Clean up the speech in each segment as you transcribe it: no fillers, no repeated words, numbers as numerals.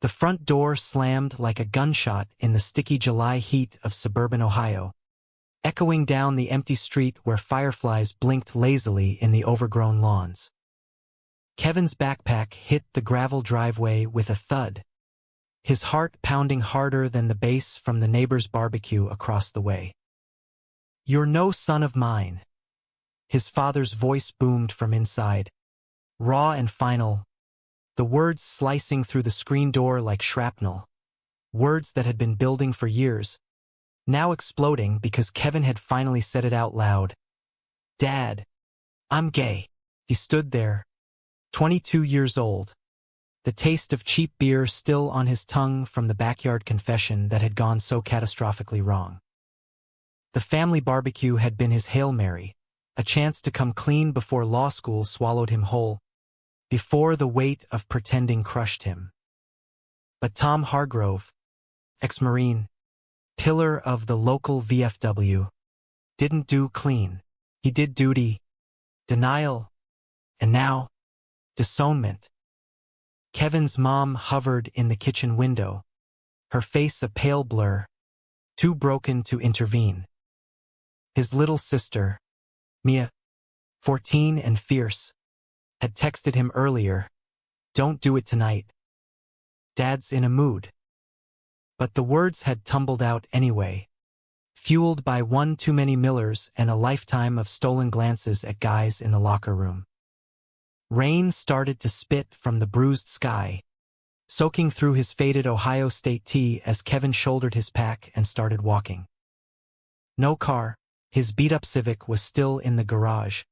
The front door slammed like a gunshot in the sticky July heat of suburban Ohio, echoing down the empty street where fireflies blinked lazily in the overgrown lawns. Kevin's backpack hit the gravel driveway with a thud, his heart pounding harder than the bass from the neighbor's barbecue across the way. "You're no son of mine." His father's voice boomed from inside, raw and final, the words slicing through the screen door like shrapnel, words that had been building for years, now exploding because Kevin had finally said it out loud. "Dad, I'm gay." He stood there, 22 years old, the taste of cheap beer still on his tongue from the backyard confession that had gone so catastrophically wrong. The family barbecue had been his Hail Mary, a chance to come clean before law school swallowed him whole, before the weight of pretending crushed him. But Tom Hargrove, ex-Marine, pillar of the local VFW, didn't do clean. He did duty, denial, and now, disownment. Kevin's mom hovered in the kitchen window, her face a pale blur, too broken to intervene. His little sister, Mia, 14 and fierce, had texted him earlier, "Don't do it tonight. Dad's in a mood." But the words had tumbled out anyway, fueled by one too many Millers and a lifetime of stolen glances at guys in the locker room. Rain started to spit from the bruised sky, soaking through his faded Ohio State tee as Kevin shouldered his pack and started walking. No car, his beat-up Civic was still in the garage,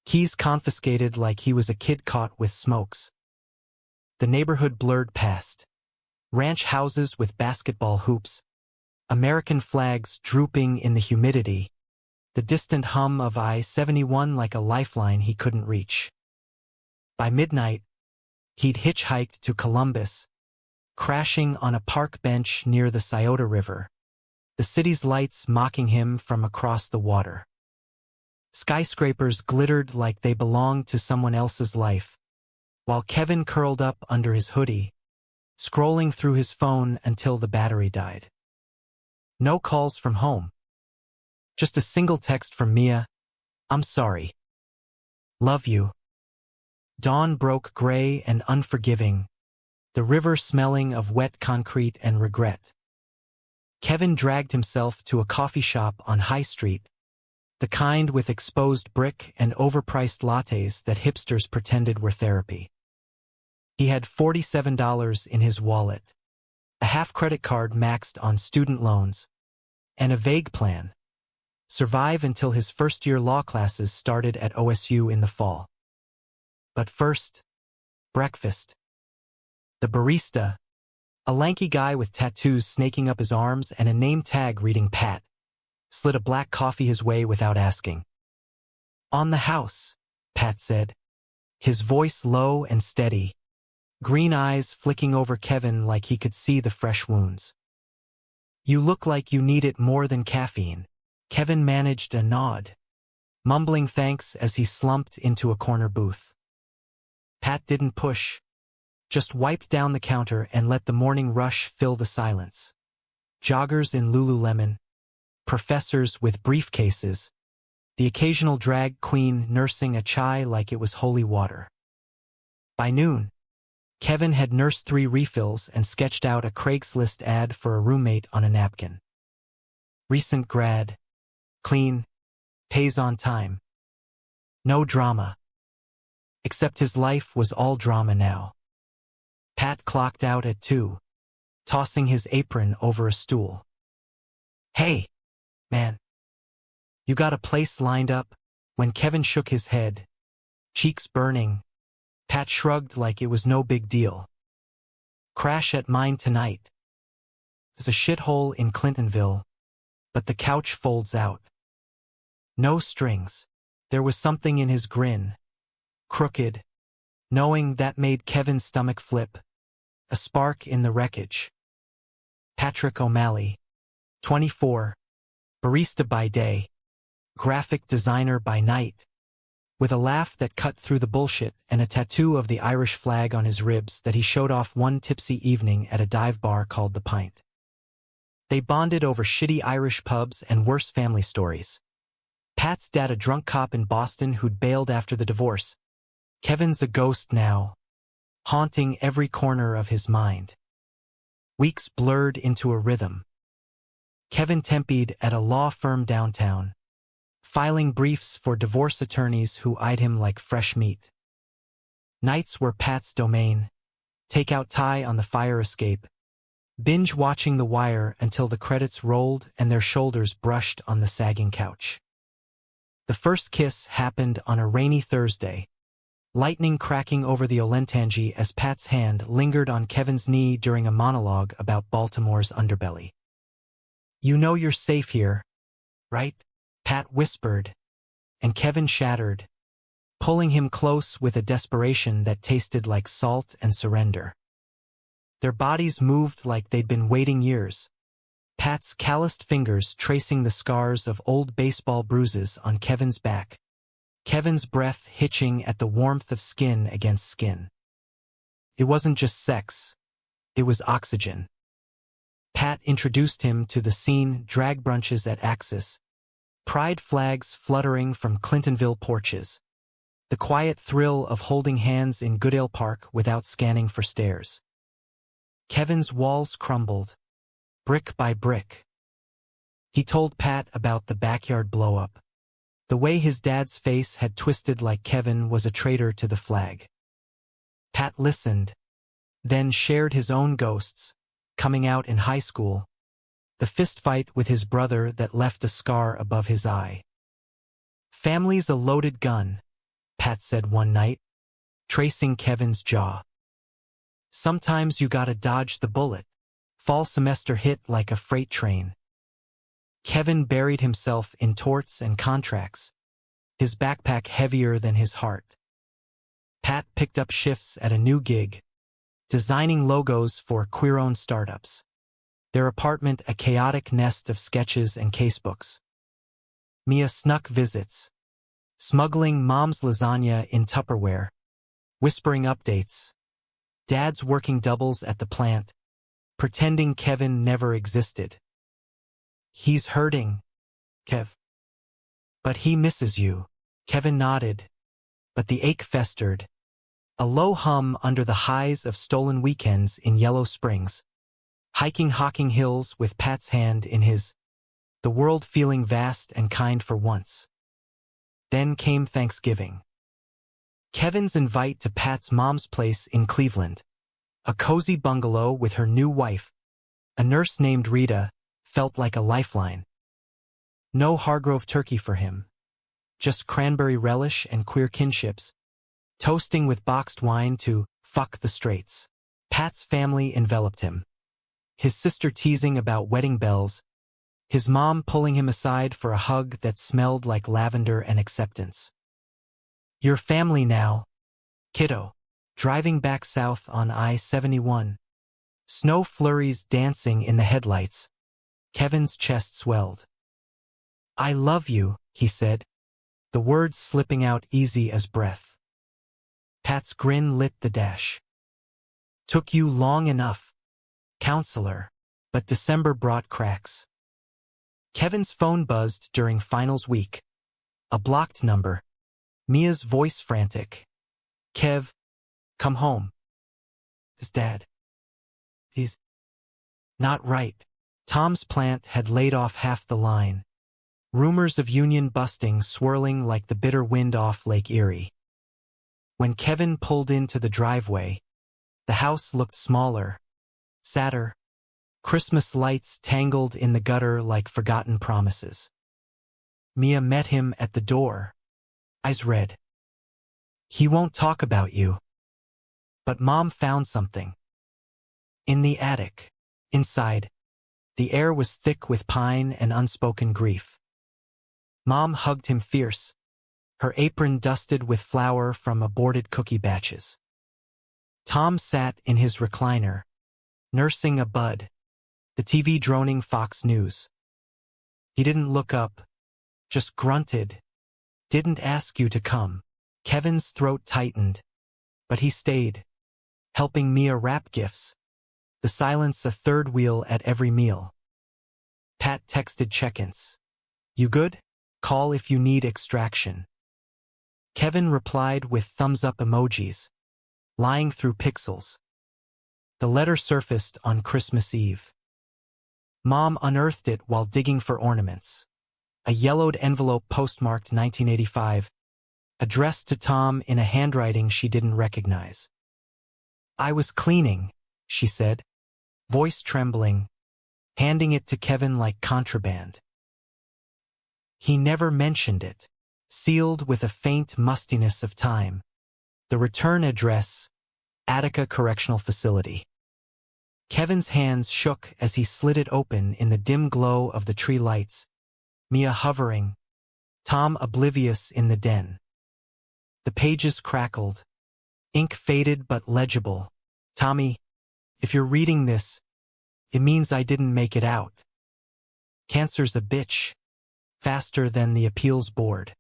keys confiscated like he was a kid caught with smokes. The neighborhood blurred past. Ranch houses with basketball hoops, American flags drooping in the humidity, the distant hum of I-71 like a lifeline he couldn't reach. By midnight, he'd hitchhiked to Columbus, crashing on a park bench near the Scioto River, the city's lights mocking him from across the water. Skyscrapers glittered like they belonged to someone else's life, while Kevin curled up under his hoodie, scrolling through his phone until the battery died. No calls from home. Just a single text from Mia, "I'm sorry. Love you." Dawn broke gray and unforgiving, the river smelling of wet concrete and regret. Kevin dragged himself to a coffee shop on High Street, the kind with exposed brick and overpriced lattes that hipsters pretended were therapy. He had $47 in his wallet, a half-credit card maxed on student loans, and a vague plan: survive until his first-year law classes started at OSU in the fall. But first, breakfast. The barista, a lanky guy with tattoos snaking up his arms and a name tag reading Pat, slid a black coffee his way without asking. "On the house," Pat said, his voice low and steady, green eyes flicking over Kevin like he could see the fresh wounds. "You look like you need it more than caffeine." Kevin managed a nod, mumbling thanks as he slumped into a corner booth. Pat didn't push, just wiped down the counter and let the morning rush fill the silence. Joggers in Lululemon, professors with briefcases, the occasional drag queen nursing a chai like it was holy water. By noon, Kevin had nursed 3 refills and sketched out a Craigslist ad for a roommate on a napkin. Recent grad, clean, pays on time. No drama. Except his life was all drama now. Pat clocked out at 2, tossing his apron over a stool. "Hey, man. You got a place lined up?" When Kevin shook his head, cheeks burning, Pat shrugged like it was no big deal. "Crash at mine tonight. There's a shithole in Clintonville, but the couch folds out." No strings. There was something in his grin, crooked, knowing that made Kevin's stomach flip, a spark in the wreckage. Patrick O'Malley, 24, barista by day, graphic designer by night, with a laugh that cut through the bullshit and a tattoo of the Irish flag on his ribs that he showed off one tipsy evening at a dive bar called The Pint. They bonded over shitty Irish pubs and worse family stories. Pat's dad a drunk cop in Boston who'd bailed after the divorce. Kevin's a ghost now, haunting every corner of his mind. Weeks blurred into a rhythm. Kevin tempied at a law firm downtown, filing briefs for divorce attorneys who eyed him like fresh meat. Nights were Pat's domain, take-out Thai on the fire escape, binge-watching The Wire until the credits rolled and their shoulders brushed on the sagging couch. The first kiss happened on a rainy Thursday, lightning cracking over the Olentangy as Pat's hand lingered on Kevin's knee during a monologue about Baltimore's underbelly. "You know you're safe here, right?" Pat whispered, and Kevin shattered, pulling him close with a desperation that tasted like salt and surrender. Their bodies moved like they'd been waiting years, Pat's calloused fingers tracing the scars of old baseball bruises on Kevin's back, Kevin's breath hitching at the warmth of skin against skin. It wasn't just sex, it was oxygen. Pat introduced him to the scene drag brunches at Axis, pride flags fluttering from Clintonville porches, the quiet thrill of holding hands in Goodale Park without scanning for stairs. Kevin's walls crumbled, brick by brick. He told Pat about the backyard blow-up, the way his dad's face had twisted like Kevin was a traitor to the flag. Pat listened, then shared his own ghosts, coming out in high school, the fistfight with his brother that left a scar above his eye. "Family's a loaded gun," Pat said one night, tracing Kevin's jaw. "Sometimes you gotta dodge the bullet." Fall semester hit like a freight train. Kevin buried himself in torts and contracts, his backpack heavier than his heart. Pat picked up shifts at a new gig, designing logos for queer-owned startups. Their apartment a chaotic nest of sketches and casebooks. Mia snuck visits, smuggling mom's lasagna in Tupperware, whispering updates. Dad's working doubles at the plant, pretending Kevin never existed. "He's hurting, Kev. But he misses you." Kevin nodded, but the ache festered, a low hum under the highs of stolen weekends in Yellow Springs, hiking Hocking Hills with Pat's hand in his, the world feeling vast and kind for once. Then came Thanksgiving. Kevin's invite to Pat's mom's place in Cleveland, a cozy bungalow with her new wife, a nurse named Rita, felt like a lifeline. No Hargrove turkey for him, just cranberry relish and queer kinships, toasting with boxed wine to fuck the straights. Pat's family enveloped him, his sister teasing about wedding bells, his mom pulling him aside for a hug that smelled like lavender and acceptance. "Your family now, kiddo." Driving back south on I-71, snow flurries dancing in the headlights, Kevin's chest swelled. "I love you," he said, the words slipping out easy as breath. Pat's grin lit the dash. "Took you long enough, counselor," but December brought cracks. Kevin's phone buzzed during finals week. A blocked number. Mia's voice frantic. "Kev, come home. His dad. He's not right." Tom's plant had laid off half the line, rumors of union busting swirling like the bitter wind off Lake Erie. When Kevin pulled into the driveway, the house looked smaller, sadder, Christmas lights tangled in the gutter like forgotten promises. Mia met him at the door, eyes red. "He won't talk about you." But Mom found something. In the attic, inside, the air was thick with pine and unspoken grief. Mom hugged him fierce, her apron dusted with flour from aborted cookie batches. Tom sat in his recliner, nursing a bud, the TV droning Fox News. He didn't look up, just grunted. "Didn't ask you to come." Kevin's throat tightened, but he stayed, helping Mia wrap gifts, the silence a third wheel at every meal. Pat texted check-ins. You good? Call if you need extraction. Kevin replied with thumbs-up emojis, lying through pixels. The letter surfaced on Christmas Eve. Mom unearthed it while digging for ornaments. A yellowed envelope postmarked 1985, addressed to Tom in a handwriting she didn't recognize. I was cleaning, she said, voice trembling, handing it to Kevin like contraband. He never mentioned it, sealed with a faint mustiness of time. The return address, Attica Correctional Facility. Kevin's hands shook as he slid it open in the dim glow of the tree lights, Mia hovering, Tom oblivious in the den. The pages crackled, ink faded but legible. Tommy, if you're reading this, it means I didn't make it out. Cancer's a bitch, faster than the appeals board.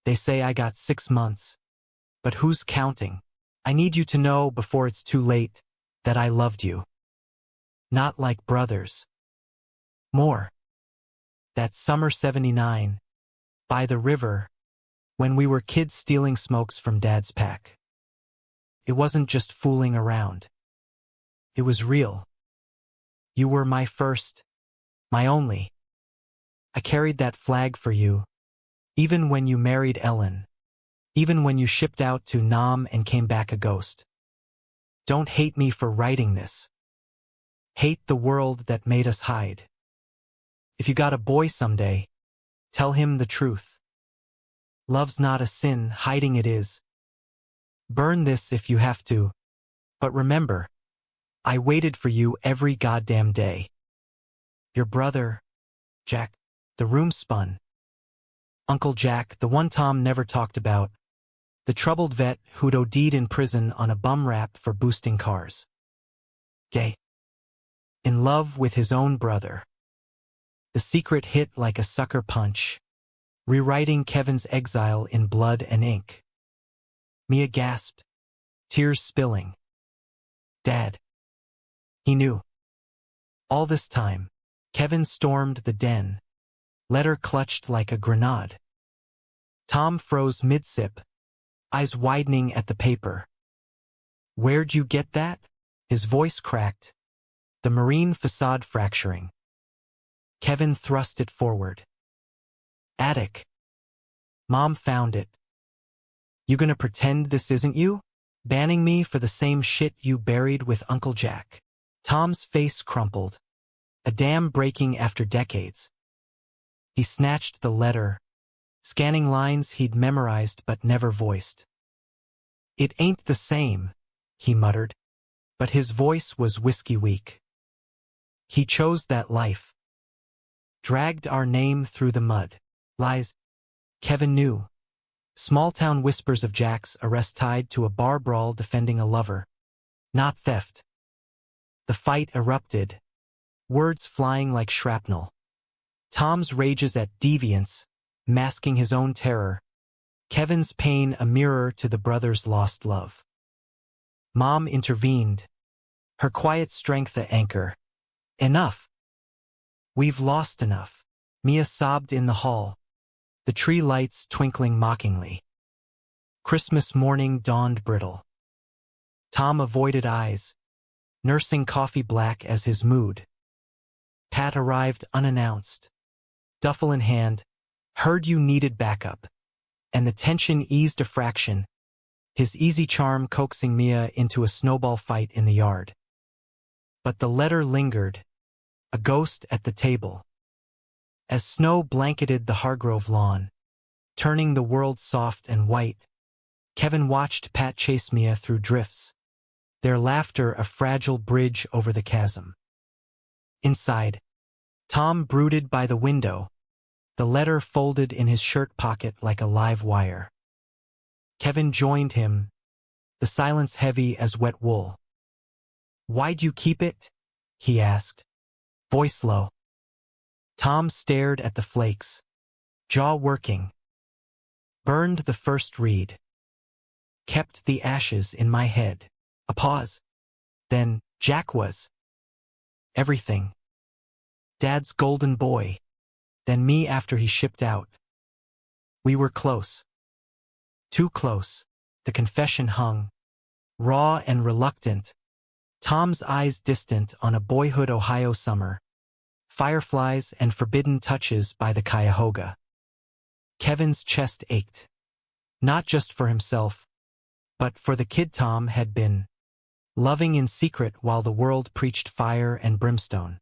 They say I got 6 months, but who's counting? I need you to know before it's too late that I loved you. Not like brothers. More. That summer '79, by the river, when we were kids stealing smokes from Dad's pack. It wasn't just fooling around. It was real. You were my first, my only. I carried that flag for you, even when you married Ellen, even when you shipped out to Nam and came back a ghost. Don't hate me for writing this. Hate the world that made us hide. If you got a boy someday, tell him the truth. Love's not a sin, hiding it is. Burn this if you have to, but remember, I waited for you every goddamn day. Your brother, Jack. The room spun. Uncle Jack, the one Tom never talked about, the troubled vet who'd OD'd in prison on a bum rap for boosting cars. Gay. In love with his own brother. The secret hit like a sucker punch, rewriting Kevin's exile in blood and ink. Mia gasped, tears spilling. Dad. He knew. All this time, Kevin stormed the den, letter clutched like a grenade. Tom froze mid-sip, eyes widening at the paper. Where'd you get that? His voice cracked, the marine facade fracturing. Kevin thrust it forward. Attic. Mom found it. You gonna pretend this isn't you? Banning me for the same shit you buried with Uncle Jack. Tom's face crumpled, a dam breaking after decades. He snatched the letter, scanning lines he'd memorized but never voiced. It ain't the same, he muttered, but his voice was whiskey weak. He chose that life. Dragged our name through the mud. Lies. Kevin knew. Small-town whispers of Jack's arrest tied to a bar brawl defending a lover. Not theft. The fight erupted, words flying like shrapnel. Tom's rages at deviance, masking his own terror. Kevin's pain a mirror to the brother's lost love. Mom intervened, her quiet strength a anchor. Enough. We've lost enough. Mia sobbed in the hall, the tree lights twinkling mockingly. Christmas morning dawned brittle. Tom avoided eyes, nursing coffee black as his mood. Pat arrived unannounced, duffel in hand, heard you needed backup, and the tension eased a fraction, his easy charm coaxing Mia into a snowball fight in the yard. But the letter lingered, a ghost at the table. As snow blanketed the Hargrove lawn, turning the world soft and white, Kevin watched Pat chase Mia through drifts, their laughter a fragile bridge over the chasm. Inside, Tom brooded by the window, the letter folded in his shirt pocket like a live wire. Kevin joined him, the silence heavy as wet wool. "Why'd you keep it?" he asked, voice low. Tom stared at the flakes, jaw working. Burned the first reed. Kept the ashes in my head. A pause. Then, Jack was everything. Dad's golden boy. Then me after he shipped out. We were close. Too close. The confession hung, raw and reluctant. Tom's eyes distant on a boyhood Ohio summer. Fireflies and forbidden touches by the Cuyahoga. Kevin's chest ached. Not just for himself, but for the kid Tom had been loving in secret while the world preached fire and brimstone.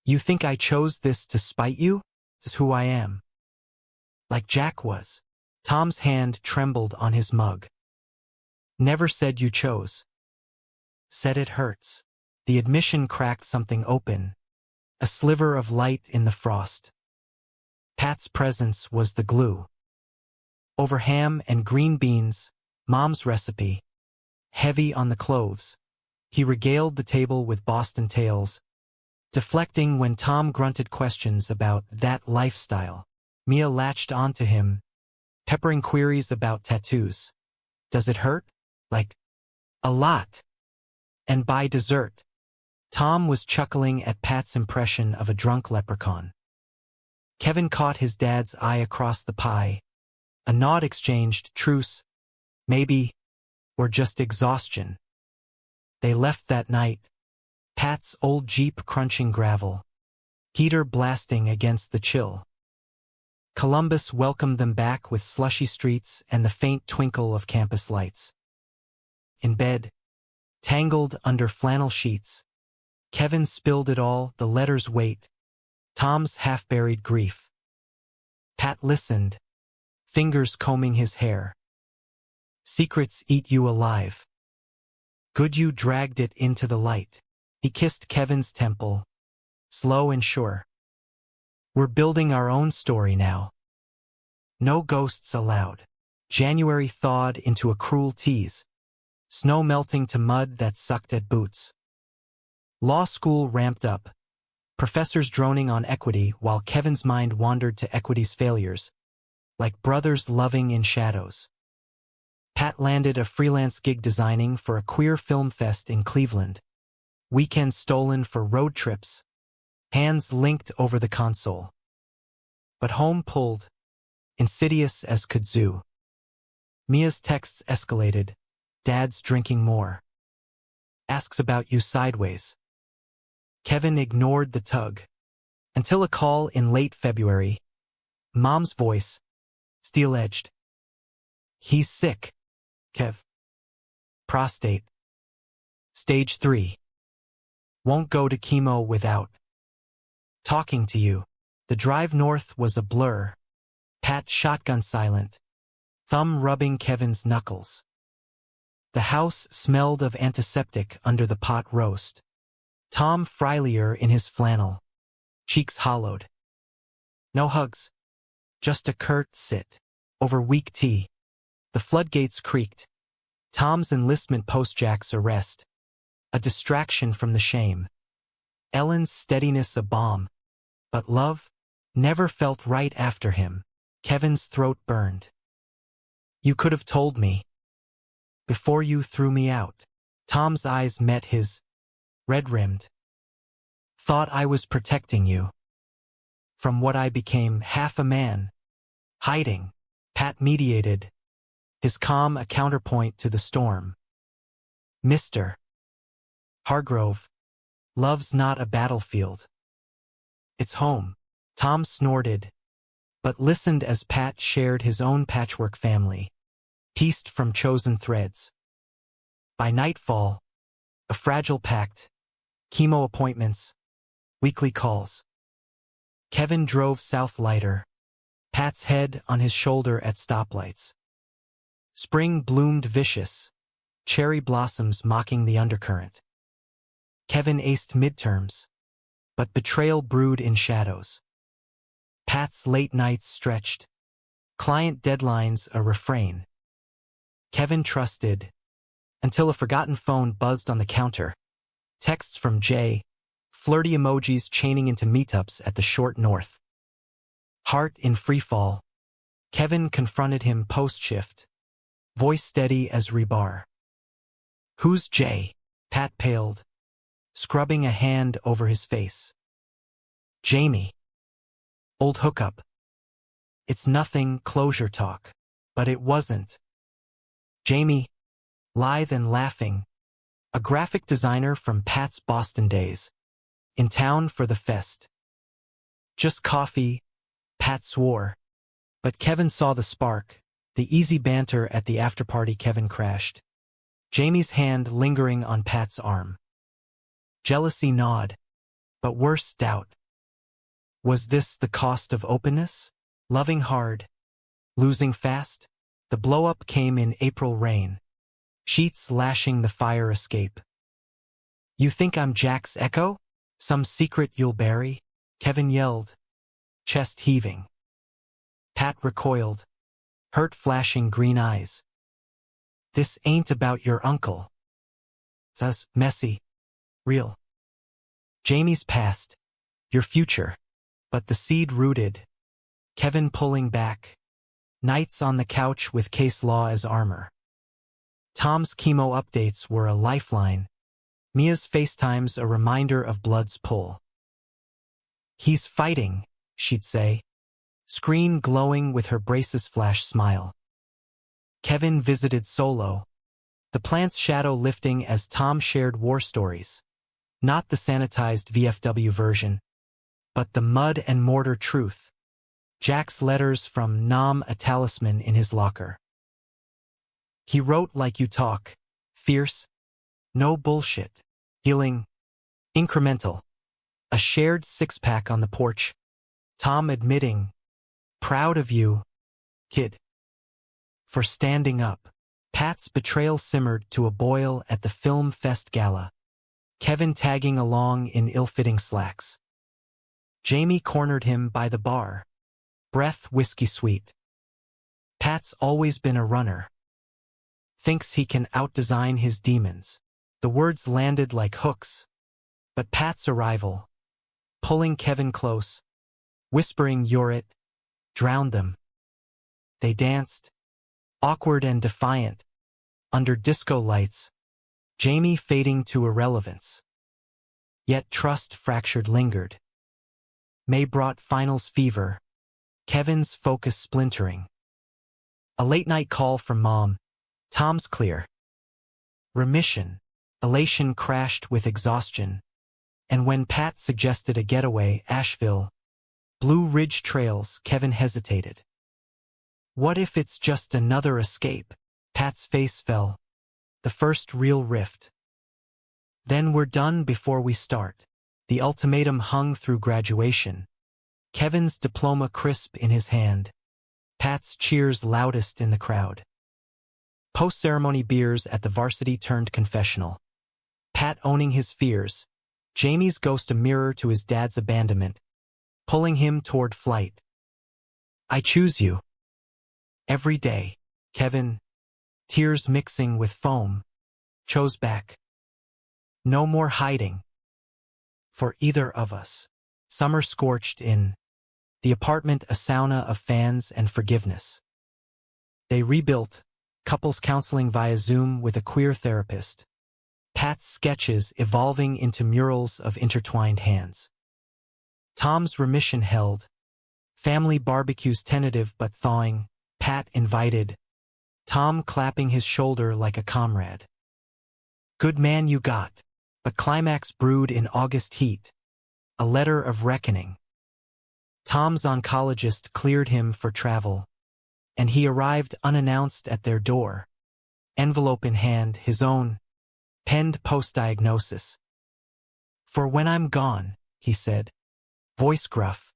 You think I chose this to spite you? This is who I am. Like Jack was. Tom's hand trembled on his mug. Never said you chose. Said it hurts. The admission cracked something open. A sliver of light in the frost. Pat's presence was the glue. Over ham and green beans, Mom's recipe. Heavy on the cloves. He regaled the table with Boston tales, deflecting when Tom grunted questions about that lifestyle. Mia latched onto him, peppering queries about tattoos. Does it hurt? Like, a lot. And by dessert. Tom was chuckling at Pat's impression of a drunk leprechaun. Kevin caught his dad's eye across the pie. A nod exchanged, truce, maybe, or just exhaustion. They left that night. Pat's old Jeep crunching gravel. Heater blasting against the chill. Columbus welcomed them back with slushy streets and the faint twinkle of campus lights. In bed, tangled under flannel sheets, Kevin spilled it all, the letter's weight, Tom's half-buried grief. Pat listened, fingers combing his hair. Secrets eat you alive. Good you dragged it into the light. He kissed Kevin's temple, slow and sure. We're building our own story now. No ghosts allowed. January thawed into a cruel tease. Snow melting to mud that sucked at boots. Law school ramped up. Professors droning on equity while Kevin's mind wandered to equity's failures, like brothers loving in shadows. Pat landed a freelance gig designing for a queer film fest in Cleveland. Weekends stolen for road trips. Hands linked over the console. But home pulled, insidious as kudzu. Mia's texts escalated. Dad's drinking more. Asks about you sideways. Kevin ignored the tug. Until a call in late February. Mom's voice, steel-edged. He's sick, Kev. Prostate. Stage 3. Won't go to chemo without talking to you. The drive north was a blur. Pat shotgun silent, thumb rubbing Kevin's knuckles. The house smelled of antiseptic under the pot roast. Tom Freilier in his flannel, cheeks hollowed. No hugs, just a curt sit. Over weak tea. The floodgates creaked. Tom's enlistment post Jack's arrest. A distraction from the shame. Ellen's steadiness a bomb. But love never felt right after him. Kevin's throat burned. You could have told me. Before you threw me out. Tom's eyes met his, red-rimmed. Thought I was protecting you. From what I became half a man. Hiding. Pat mediated. His calm a counterpoint to the storm. Mr. Hargrove. Love's not a battlefield. It's home. Tom snorted, but listened as Pat shared his own patchwork family, pieced from chosen threads. By nightfall, a fragile pact, chemo appointments, weekly calls. Kevin drove south lighter, Pat's head on his shoulder at stoplights. Spring bloomed vicious, cherry blossoms mocking the undercurrent. Kevin aced midterms, but betrayal brewed in shadows. Pat's late nights stretched, client deadlines a refrain. Kevin trusted, until a forgotten phone buzzed on the counter. Texts from Jay, flirty emojis chaining into meetups at the short north. Heart in freefall, Kevin confronted him post-shift, voice steady as rebar. "Who's Jay?" Pat paled, scrubbing a hand over his face. "Jamie. Old hookup. It's nothing, closure talk." But it wasn't. Jamie, lithe and laughing, a graphic designer from Pat's Boston days, in town for the fest. "Just coffee," Pat swore, but Kevin saw the spark, the easy banter at the after-party. Kevin crashed, Jamie's hand lingering on Pat's arm. Jealousy gnawed, but worse, doubt. Was this the cost of openness? Loving hard, losing fast? The blow-up came in April rain, sheets lashing the fire escape. "You think I'm Jack's echo? Some secret you'll bury?" Kevin yelled, chest heaving. Pat recoiled, hurt flashing green eyes. "This ain't about your uncle. It's messy, real. Jamie's past, your future." But the seed rooted. Kevin pulling back. Nights on the couch with case law as armor. Tom's chemo updates were a lifeline. Mia's FaceTimes a reminder of blood's pull. "He's fighting," she'd say, screen glowing with her braces flash smile. Kevin visited solo, the plant's shadow lifting as Tom shared war stories. Not the sanitized VFW version, but the mud and mortar truth. Jack's letters from Nam, a talisman in his locker. He wrote like you talk, fierce, no bullshit, healing, incremental. A shared six-pack on the porch, Tom admitting, "Proud of you, kid, for standing up." Pat's betrayal simmered to a boil at the Film Fest gala, Kevin tagging along in ill-fitting slacks. Jamie cornered him by the bar, breath whiskey sweet. Pat's always been a runner. Thinks he can outdesign his demons. The words landed like hooks. But Pat's arrival, pulling Kevin close, whispering "You're it," drowned them. They danced, awkward and defiant, under disco lights, Jamie fading to irrelevance. Yet trust fractured lingered. May brought finals fever, Kevin's focus splintering. A late-night call from Mom. Tom's clear. Remission. Elation crashed with exhaustion. And when Pat suggested a getaway, Asheville, Blue Ridge Trails, Kevin hesitated. What if it's just another escape? Pat's face fell. The first real rift. Then we're done before we start. The ultimatum hung through graduation. Kevin's diploma crisp in his hand. Pat's cheers loudest in the crowd. Post-ceremony beers at the varsity turned confessional. Pat owning his fears. Jamie's ghost a mirror to his dad's abandonment, pulling him toward flight. "I choose you. Every day." Kevin, tears mixing with foam, chose back. No more hiding. For either of us. Summer scorched in. The apartment a sauna of fans and forgiveness. They rebuilt, couples counseling via Zoom with a queer therapist. Pat's sketches evolving into murals of intertwined hands. Tom's remission held. Family barbecues tentative but thawing. Pat invited. Tom clapping his shoulder like a comrade. Good man you got. But climax brewed in August heat. A letter of reckoning. Tom's oncologist cleared him for travel, and he arrived unannounced at their door. Envelope in hand, his own, penned post-diagnosis. "For when I'm gone," he said, voice gruff.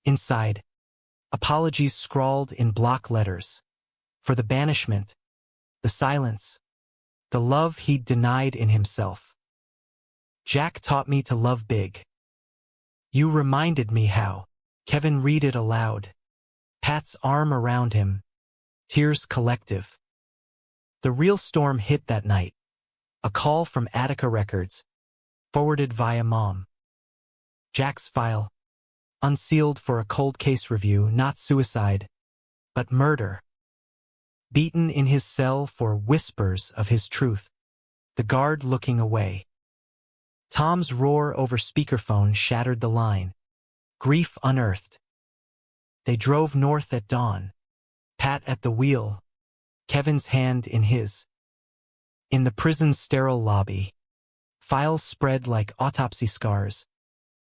Inside, apologies scrawled in block letters. For the banishment, the silence, the love he'd denied in himself. "Jack taught me to love big. You reminded me how." Kevin read it aloud. Pat's arm around him. Tears collective. The real storm hit that night. A call from Attica Records, forwarded via Mom. Jack's file, unsealed for a cold case review, not suicide, but murder. Beaten in his cell for whispers of his truth, the guard looking away. Tom's roar over speakerphone shattered the line. Grief unearthed. They drove north at dawn. Pat at the wheel, Kevin's hand in his. In the prison's sterile lobby, files spread like autopsy scars.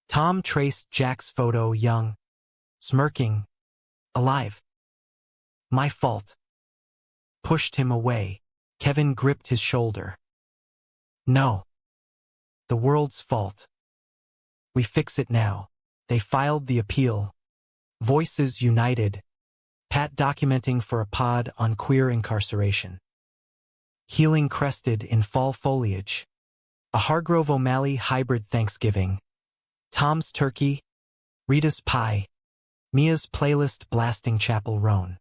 Tom traced Jack's photo, young, smirking, alive. My fault. Pushed him away. Kevin gripped his shoulder. No. The world's fault. We fix it now. They filed the appeal. Voices united. Pat documenting for a pod on queer incarceration. Healing crested in fall foliage. A Hargrove O'Malley hybrid Thanksgiving. Tom's turkey. Rita's pie. Mia's playlist blasting Chapel Roan.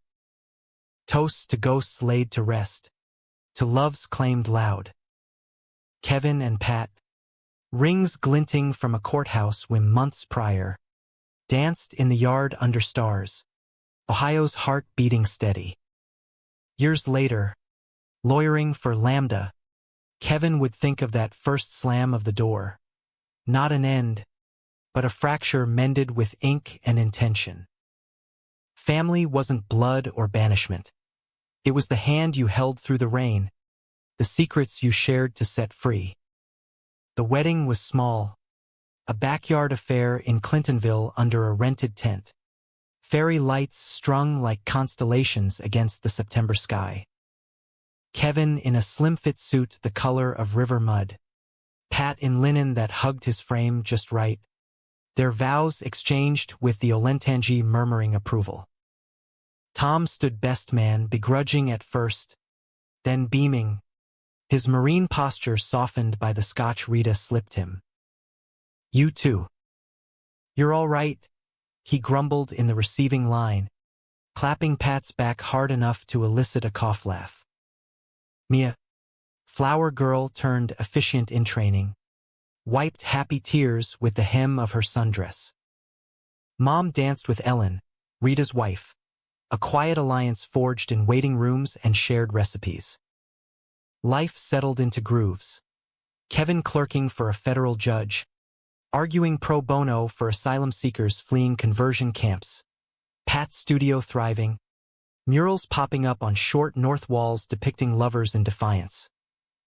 Toasts to ghosts laid to rest. To loves claimed loud. Kevin and Pat. Rings glinting from a courthouse when months prior. Danced in the yard under stars. Ohio's heart beating steady. Years later, lawyering for Lambda, Kevin would think of that first slam of the door. Not an end, but a fracture mended with ink and intention. Family wasn't blood or banishment. It was the hand you held through the rain, the secrets you shared to set free. The wedding was small, a backyard affair in Clintonville under a rented tent. Fairy lights strung like constellations against the September sky. Kevin in a slim-fit suit the color of river mud. Pat in linen that hugged his frame just right. Their vows exchanged with the Olentangy murmuring approval. Tom stood best man, begrudging at first, then beaming, his marine posture softened by the scotch Rita slipped him. You too. You're all right, he grumbled in the receiving line, clapping Pat's back hard enough to elicit a cough laugh. Mia, flower girl turned officiant in training, wiped happy tears with the hem of her sundress. Mom danced with Ellen, Rita's wife, a quiet alliance forged in waiting rooms and shared recipes. Life settled into grooves. Kevin clerking for a federal judge, arguing pro bono for asylum seekers fleeing conversion camps. Pat's studio thriving, murals popping up on short north walls depicting lovers in defiance.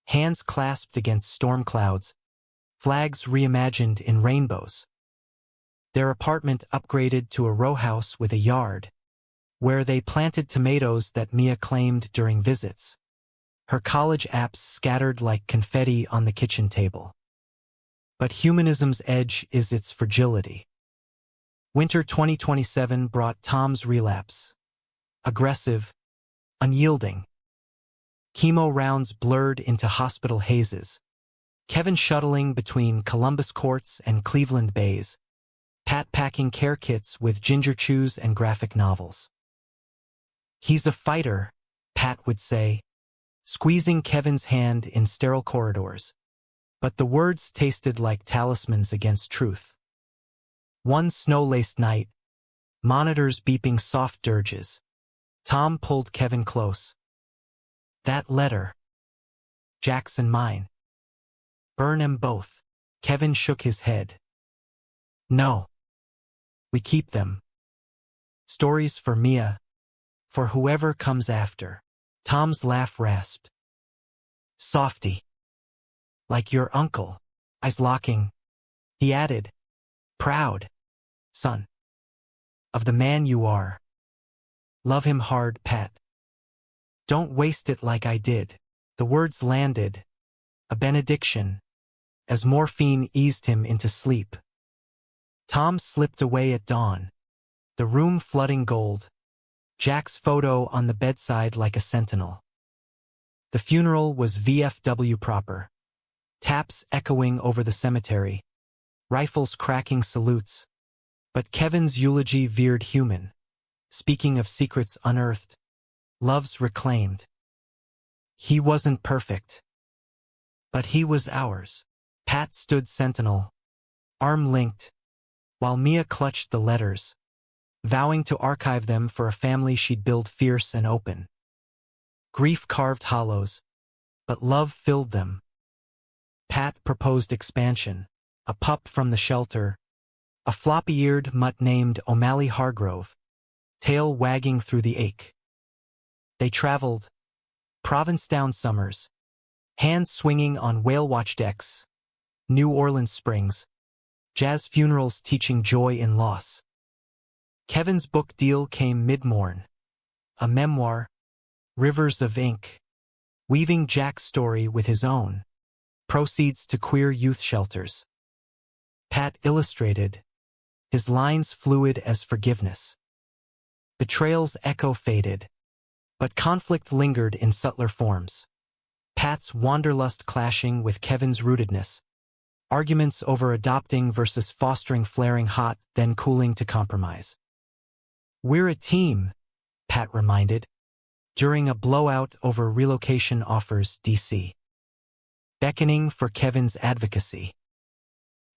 Hands clasped against storm clouds, flags reimagined in rainbows. Their apartment upgraded to a row house with a yard, where they planted tomatoes that Mia claimed during visits. Her college apps scattered like confetti on the kitchen table. But humanism's edge is its fragility. Winter 2027 brought Tom's relapse. Aggressive, unyielding. Chemo rounds blurred into hospital hazes. Kevin shuttling between Columbus courts and Cleveland bays. Pat packing care kits with ginger chews and graphic novels. He's a fighter, Pat would say, squeezing Kevin's hand in sterile corridors. But the words tasted like talismans against truth. One snow-laced night, monitors beeping soft dirges. Tom pulled Kevin close. That letter. Jackson mine. Burn 'em both. Kevin shook his head. No. We keep them. Stories for Mia. For whoever comes after. Tom's laugh rasped. Softy. Like your uncle. Eyes locking. He added. Proud. Son. Of the man you are. Love him hard, Pat. Don't waste it like I did. The words landed. A benediction. As morphine eased him into sleep. Tom slipped away at dawn. The room flooding gold. Jack's photo on the bedside like a sentinel. The funeral was VFW proper. Taps echoing over the cemetery. Rifles cracking salutes. But Kevin's eulogy veered human. Speaking of secrets unearthed. Loves reclaimed. He wasn't perfect. But he was ours. Pat stood sentinel. Arm linked. While Mia clutched the letters. vowing to archive them for a family she'd build fierce and open. Grief carved hollows, but love filled them. Pat proposed expansion, a pup from the shelter, a floppy-eared mutt named O'Malley Hargrove, tail wagging through the ache. They traveled, Provincetown summers, hands swinging on whale-watch decks, New Orleans springs, jazz funerals teaching joy in loss. Kevin's book deal came mid-morn, a memoir, Rivers of Ink, weaving Jack's story with his own, proceeds to queer youth shelters. Pat illustrated, his lines fluid as forgiveness. Betrayals echo faded, but conflict lingered in subtler forms. Pat's wanderlust clashing with Kevin's rootedness, arguments over adopting versus fostering flaring hot, then cooling to compromise. "We're a team," Pat reminded, during a blowout over relocation offers D.C., beckoning for Kevin's advocacy.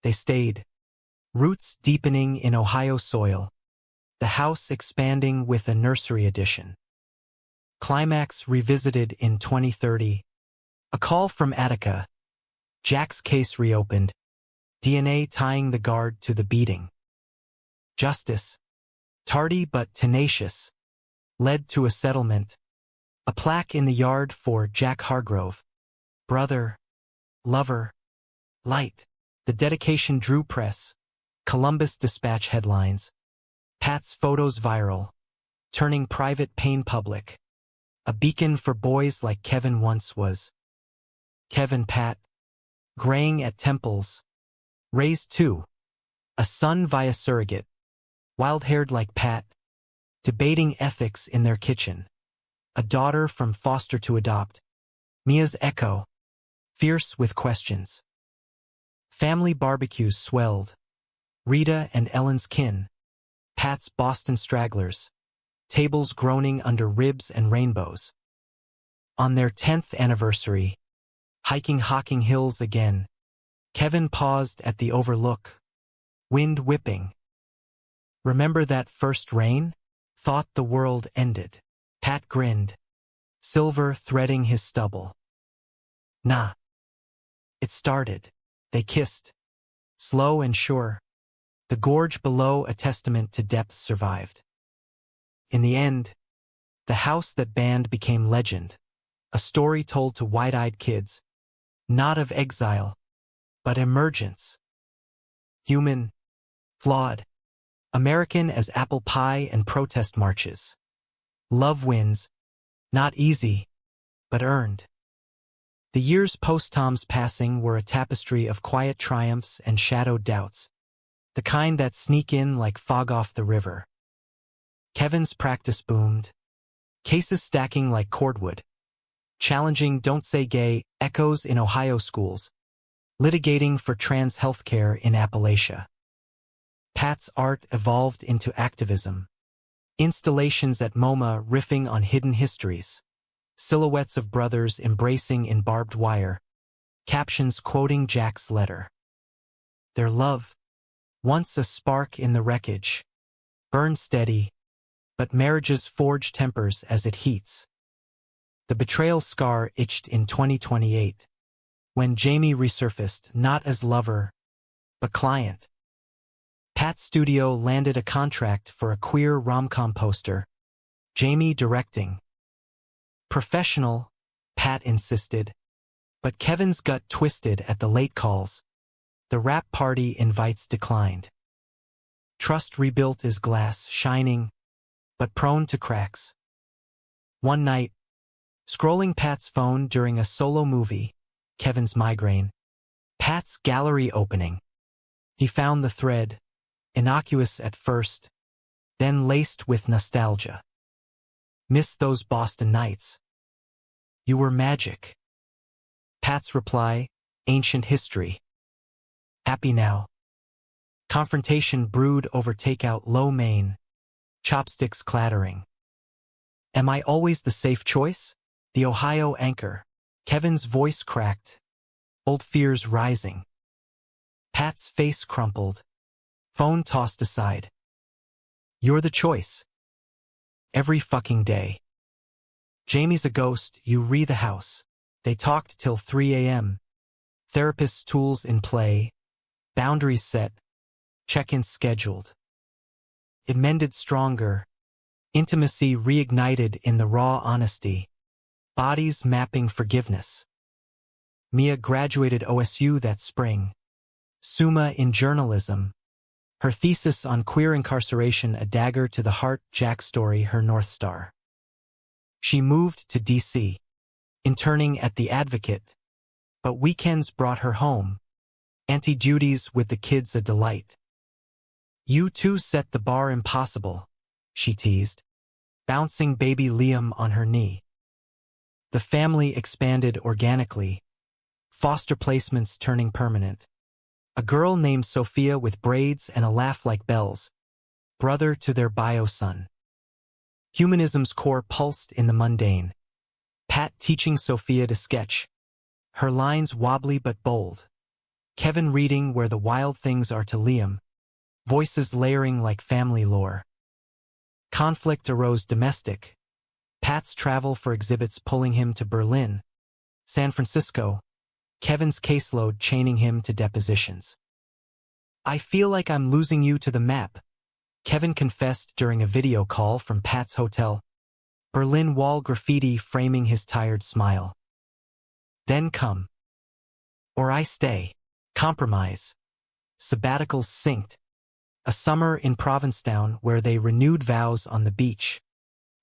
They stayed, roots deepening in Ohio soil, the house expanding with a nursery addition. Climax revisited in 2030, a call from Attica, Jack's case reopened, DNA tying the guard to the beating. Justice, tardy but tenacious, led to a settlement, a plaque in the yard for Jack Hargrove, brother, lover, light. The dedication drew press, Columbus Dispatch headlines, Pat's photos viral, turning private pain public, a beacon for boys like Kevin once was. Kevin Pat, graying at temples, raised two, a son via surrogate, wild-haired like Pat, debating ethics in their kitchen, a daughter from foster to adopt, Mia's echo, fierce with questions. Family barbecues swelled, Rita and Ellen's kin, Pat's Boston stragglers, tables groaning under ribs and rainbows. On their 10th anniversary, hiking Hocking Hills again, Kevin paused at the overlook, wind whipping. "Remember that first rain? Thought the world ended." Pat grinned, silver threading his stubble. "Nah. It started." They kissed, slow and sure. The gorge below, a testament to depth, survived. In the end, the house that banned became legend, a story told to wide-eyed kids, not of exile, but emergence. Human, flawed, American as apple pie and protest marches. Love wins, not easy, but earned. The years post Tom's passing were a tapestry of quiet triumphs and shadowed doubts, the kind that sneak in like fog off the river. Kevin's practice boomed, cases stacking like cordwood, challenging "Don't Say Gay" echoes in Ohio schools, litigating for trans healthcare in Appalachia. Pat's art evolved into activism, installations at MoMA riffing on hidden histories, silhouettes of brothers embracing in barbed wire, captions quoting Jack's letter. Their love, once a spark in the wreckage, burned steady, but marriages forge tempers as it heats. The betrayal scar itched in 2028, when Jamie resurfaced not as lover, but client. Pat's studio landed a contract for a queer rom-com poster, Jamie directing. Professional, Pat insisted, but Kevin's gut twisted at the late calls. The wrap party invites declined. Trust rebuilt is glass, shining, but prone to cracks. One night, scrolling Pat's phone during a solo movie, Kevin's migraine, Pat's gallery opening. He found the thread, innocuous at first, then laced with nostalgia. "Missed those Boston nights. You were magic." Pat's reply, "Ancient history. Happy now." Confrontation brewed over takeout, lo mein, chopsticks clattering. "Am I always the safe choice?" The Ohio anchor. Kevin's voice cracked, old fears rising. Pat's face crumpled, phone tossed aside. You're the choice. Every fucking day. Jamie's a ghost, you re the house. They talked till 3 a.m. Therapist's tools in play. Boundaries set. Check-ins scheduled. It mended stronger. Intimacy reignited in the raw honesty. Bodies mapping forgiveness. Mia graduated OSU that spring. Summa in journalism. Her thesis on queer incarceration a dagger to the heart, Jack's story her North Star. She moved to D.C., interning at The Advocate, but weekends brought her home. Anti-duties with the kids a delight. You two set the bar impossible, she teased, bouncing baby Liam on her knee. The family expanded organically, foster placements turning permanent. A girl named Sophia with braids and a laugh like bells, brother to their bio son. Humanism's core pulsed in the mundane. Pat teaching Sophia to sketch, her lines wobbly but bold. Kevin reading Where the Wild Things Are to Liam, voices layering like family lore. Conflict arose domestic. Pat's travel for exhibits pulling him to Berlin, San Francisco, Kevin's caseload chaining him to depositions. I feel like I'm losing you to the map, Kevin confessed during a video call from Pat's hotel, Berlin wall graffiti framing his tired smile. Then come. Or I stay. Compromise. Sabbaticals synced. A summer in Provincetown where they renewed vows on the beach.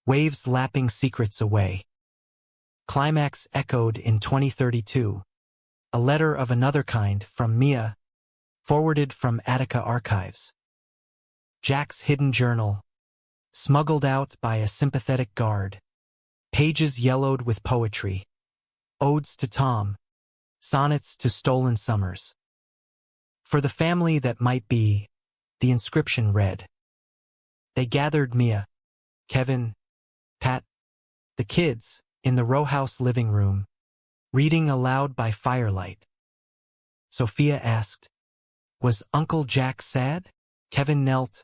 Waves lapping secrets away. Climax echoed in 2032. A letter of another kind from Mia, forwarded from Attica archives. Jack's hidden journal, smuggled out by a sympathetic guard. Pages yellowed with poetry. Odes to Tom. Sonnets to stolen summers. For the family that might be, the inscription read. They gathered Mia, Kevin, Pat, the kids, in the row house living room, reading aloud by firelight. Sophia asked, was Uncle Jack sad? Kevin knelt,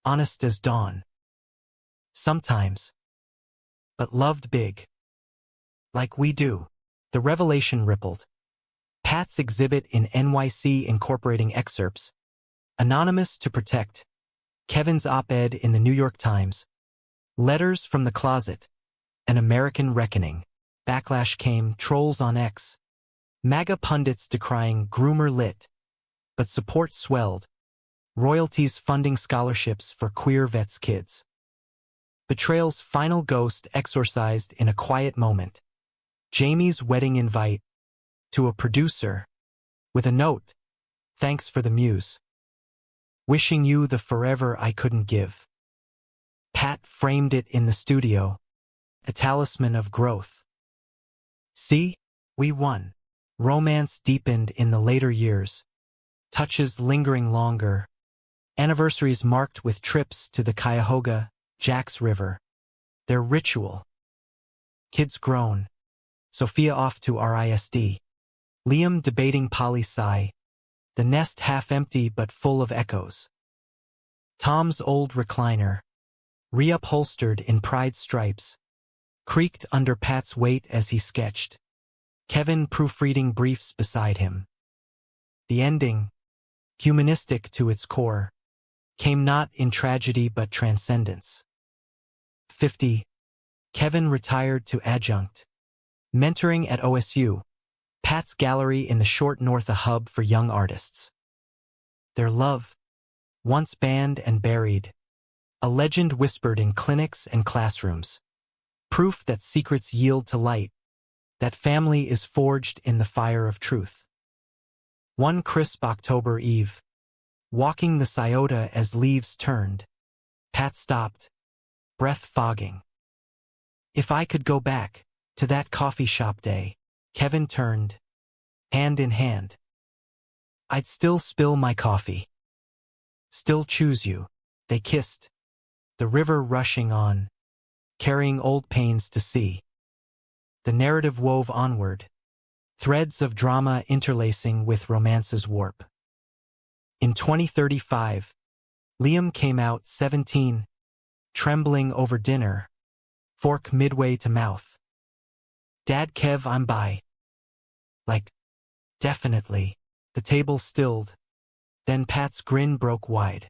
honest as dawn. Sometimes. But loved big. Like we do. The revelation rippled. Pat's exhibit in NYC incorporating excerpts. Anonymous to protect. Kevin's op-ed in the New York Times. Letters from the closet. An American reckoning. Backlash came, trolls on X. MAGA pundits decrying groomer lit. But support swelled. Royalties funding scholarships for queer vets' kids. Betrayal's final ghost exorcised in a quiet moment. Jamie's wedding invite. To a producer. With a note. Thanks for the muse. Wishing you the forever I couldn't give. Pat framed it in the studio. A talisman of growth. See? We won. Romance deepened in the later years. Touches lingering longer. Anniversaries marked with trips to the Cuyahoga, Jack's River. Their ritual. Kids grown. Sophia off to RISD. Liam debating poli-sci. The nest half empty but full of echoes. Tom's old recliner. Reupholstered in pride stripes. Creaked under Pat's weight as he sketched. Kevin proofreading briefs beside him. The ending, humanistic to its core, came not in tragedy but transcendence. 50. Kevin retired to adjunct. Mentoring at OSU. Pat's gallery in the short north a hub for young artists. Their love, once banned and buried. A legend whispered in clinics and classrooms. Proof that secrets yield to light. That family is forged in the fire of truth. One crisp October eve. Walking the Scioto as leaves turned. Pat stopped, breath fogging. If I could go back to that coffee shop day, Kevin turned, hand in hand. I'd still spill my coffee. Still choose you. They kissed, the river rushing on, carrying old pains to sea. The narrative wove onward, threads of drama interlacing with romance's warp. In 2035, Liam came out 17, trembling over dinner, fork midway to mouth. Dad, Kev, I'm by. Like, definitely. The table stilled. Then Pat's grin broke wide.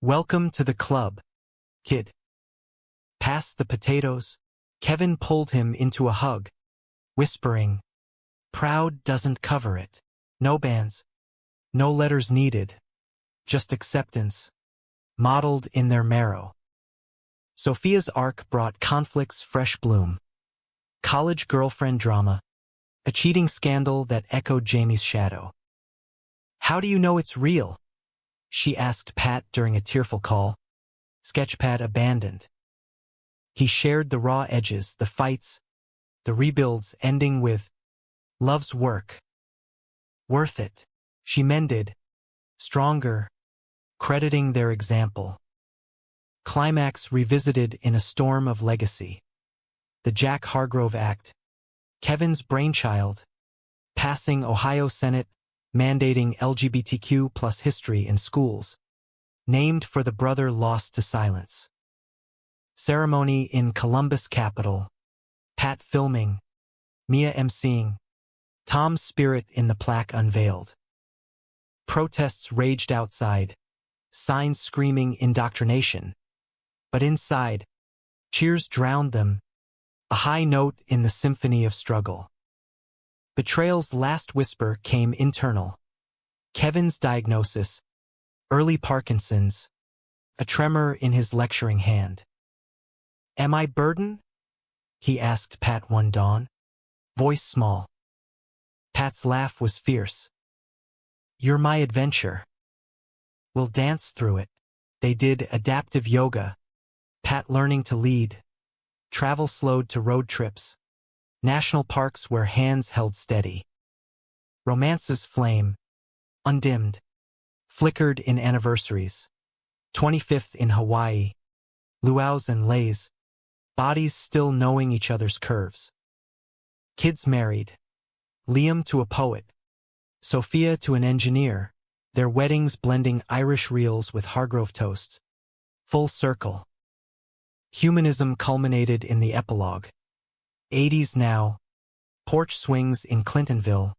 Welcome to the club, kid. Pass the potatoes. Kevin pulled him into a hug, whispering, proud doesn't cover it. No bands, no letters needed, just acceptance, modeled in their marrow. Sophia's arc brought conflict's fresh bloom. College girlfriend drama, a cheating scandal that echoed Jamie's shadow. How do you know it's real? She asked Pat during a tearful call. Sketchpad abandoned. He shared the raw edges, the fights, the rebuilds ending with, love's work. Worth it. She mended, stronger, crediting their example. Climax revisited in a storm of legacy. The Jack Hargrove Act, Kevin's brainchild, passing Ohio Senate, mandating LGBTQ plus history in schools, named for the brother lost to silence. Ceremony in Columbus Capitol, Pat filming, Mia emceeing, Tom's spirit in the plaque unveiled. Protests raged outside, signs screaming indoctrination. But inside, cheers drowned them, a high note in the symphony of struggle. Betrayal's last whisper came internal. Kevin's diagnosis, early Parkinson's, a tremor in his lecturing hand. Am I burden? He asked Pat one dawn, voice small. Pat's laugh was fierce. You're my adventure. We'll dance through it. They did adaptive yoga, Pat learning to lead, travel slowed to road trips, national parks where hands held steady. Romance's flame, undimmed, flickered in anniversaries, 25th in Hawaii, luau's and lays, bodies still knowing each other's curves. Kids married, Liam to a poet, Sophia to an engineer, their weddings blending Irish reels with Hargrove toasts. Full circle. Humanism culminated in the epilogue. 80s now, porch swings in Clintonville,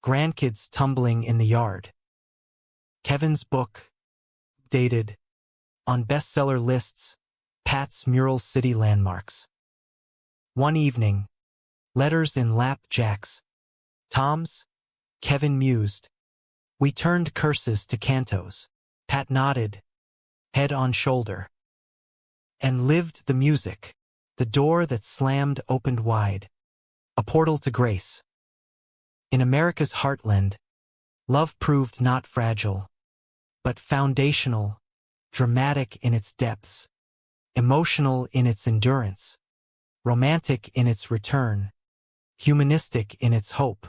grandkids tumbling in the yard. Kevin's book, dated, on bestseller lists, Pat's mural city landmarks. One evening, letters in lap jacks. Tom's, Kevin mused. We turned curses to cantos. Pat nodded, head on shoulder. And lived the music, the door that slammed opened wide, a portal to grace. In America's heartland, love proved not fragile, but foundational, dramatic in its depths, emotional in its endurance, romantic in its return, humanistic in its hope.